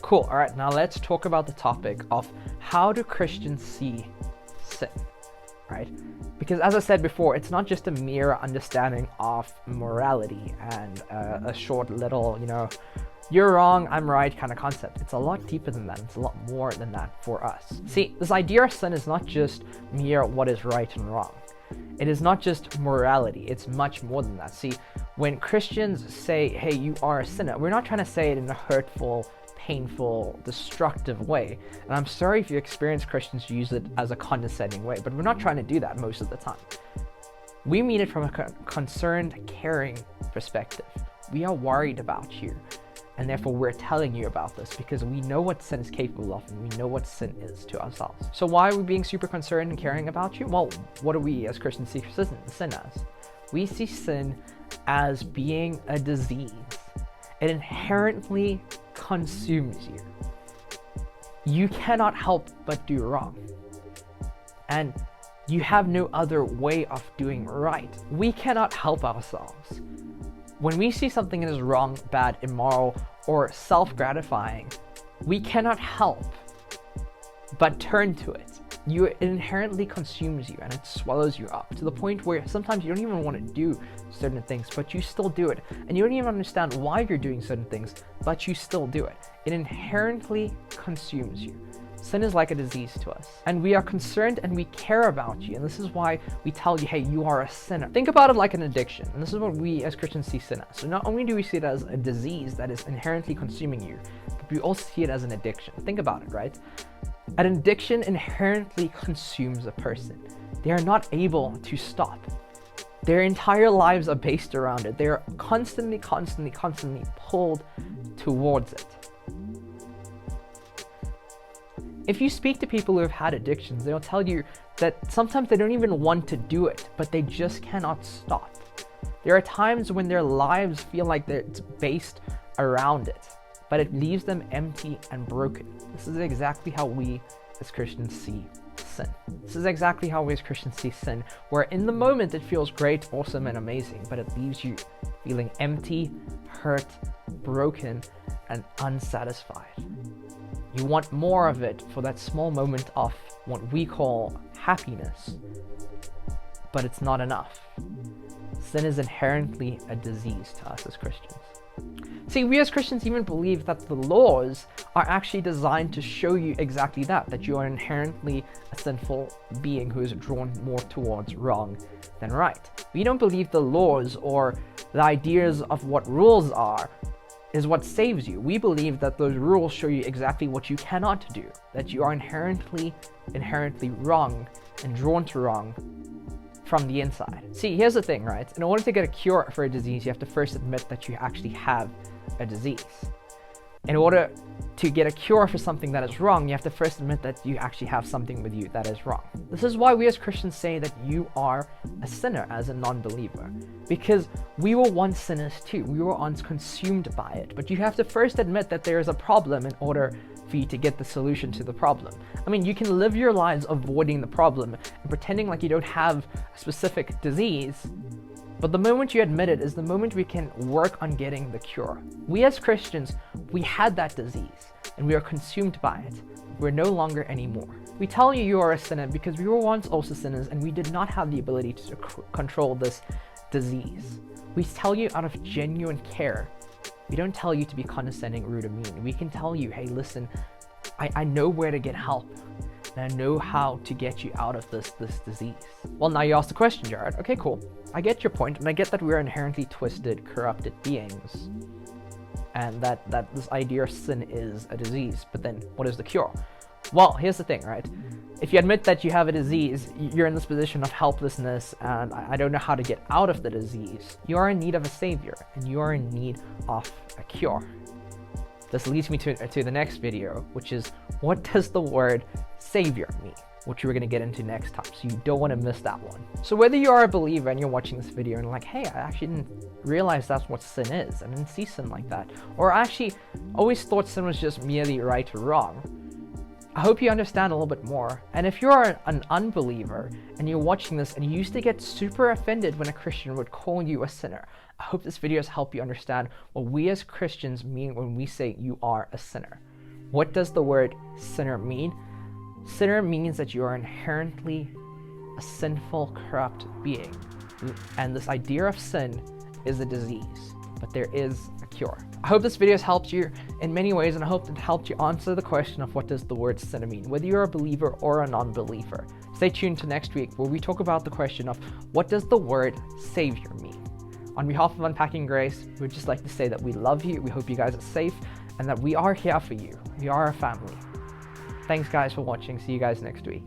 Cool. All right, now let's talk about the topic of how do Christians see sin, right? Because as I said before, it's not just a mere understanding of morality and a short little, you're wrong, I'm right kind of concept. It's a lot deeper than that. It's a lot more than that for us. See, this idea of sin is not just mere what is right and wrong. It is not just morality. It's much more than that. See, when Christians say, hey, you are a sinner, we're not trying to say it in a hurtful, painful, destructive way. And I'm sorry if you experience Christians who use it as a condescending way, but we're not trying to do that most of the time. We mean it from a concerned, caring perspective. We are worried about you, and therefore we're telling you about this because we know what sin is capable of and we know what sin is to ourselves. So why are we being super concerned and caring about you? Well, what do we as Christians see sin as? We see sin as being a disease. It inherently consumes you. You cannot help but do wrong. And you have no other way of doing right. We cannot help ourselves. When we see something that is wrong, bad, immoral, or self-gratifying, we cannot help but turn to it. It inherently consumes you and it swallows you up to the point where sometimes you don't even want to do certain things, but you still do it. And you don't even understand why you're doing certain things, but you still do it. It inherently consumes you. Sin is like a disease to us, and we are concerned and we care about you, and this is why we tell you, hey, you are a sinner. Think about it like an addiction, and this is what we as Christians see sin as. So not only do we see it as a disease that is inherently consuming you, but we also see it as an addiction. Think about it, right? An addiction inherently consumes a person. They are not able to stop. Their entire lives are based around it. They are constantly pulled towards it. If you speak to people who have had addictions, they'll tell you that sometimes they don't even want to do it, but they just cannot stop. There are times when their lives feel like it's based around it, but it leaves them empty and broken. This is exactly how we as Christians see sin. This is exactly how we as Christians see sin, where in the moment it feels great, awesome, and amazing, but it leaves you feeling empty, hurt, broken, and unsatisfied. You want more of it for that small moment of what we call happiness, but it's not enough. Sin is inherently a disease to us as Christians. See, we as Christians even believe that the laws are actually designed to show you exactly that you are inherently a sinful being who is drawn more towards wrong than right. We don't believe the laws or the ideas of what rules are is what saves you. We believe that those rules show you exactly what you cannot do, that you are inherently wrong and drawn to wrong from the inside. See, here's the thing, right? In order to get a cure for a disease, you have to first admit that you actually have a disease. In order to get a cure for something that is wrong, you have to first admit that you actually have something with you that is wrong. This is why we as Christians say that you are a sinner as a non-believer, because we were once sinners too. We were once consumed by it, but you have to first admit that there is a problem in order for you to get the solution to the problem. I mean, you can live your lives avoiding the problem and pretending like you don't have a specific disease, but the moment you admit it is the moment we can work on getting the cure. We as Christians, we had that disease and we are consumed by it. We're no longer anymore. We tell you you are a sinner because we were once also sinners and we did not have the ability to control this disease. We tell you out of genuine care. We don't tell you to be condescending, rude, or mean. We can tell you, hey, listen, I know where to get help. And I know how to get you out of this disease. Well, now you ask the question, Jared. Okay, cool. I get your point, and I get that we're inherently twisted, corrupted beings, and that this idea of sin is a disease. But then, what is the cure? Well, here's the thing, right? If you admit that you have a disease, you're in this position of helplessness, and I don't know how to get out of the disease. You are in need of a savior, and you are in need of a cure. This leads me to the next video, which is, what does the word savior mean? Which we're going to get into next time, so you don't want to miss that one. So whether you are a believer and you're watching this video and like, hey, I actually didn't realize that's what sin is, I didn't see sin like that, or I actually always thought sin was just merely right or wrong, I hope you understand a little bit more. And if you're an unbeliever and you're watching this and you used to get super offended when a Christian would call you a sinner, I hope this video has helped you understand what we as Christians mean when we say you are a sinner. What does the word sinner mean? Sinner means that you are inherently a sinful, corrupt being. And this idea of sin is a disease, but there is a cure. I hope this video has helped you in many ways, and I hope it helped you answer the question of what does the word sinner mean, whether you're a believer or a non-believer. Stay tuned to next week where we talk about the question of what does the word savior mean. On behalf of Unpacking Grace, we'd just like to say that we love you, we hope you guys are safe, and that we are here for you. We are a family. Thanks guys for watching. See you guys next week.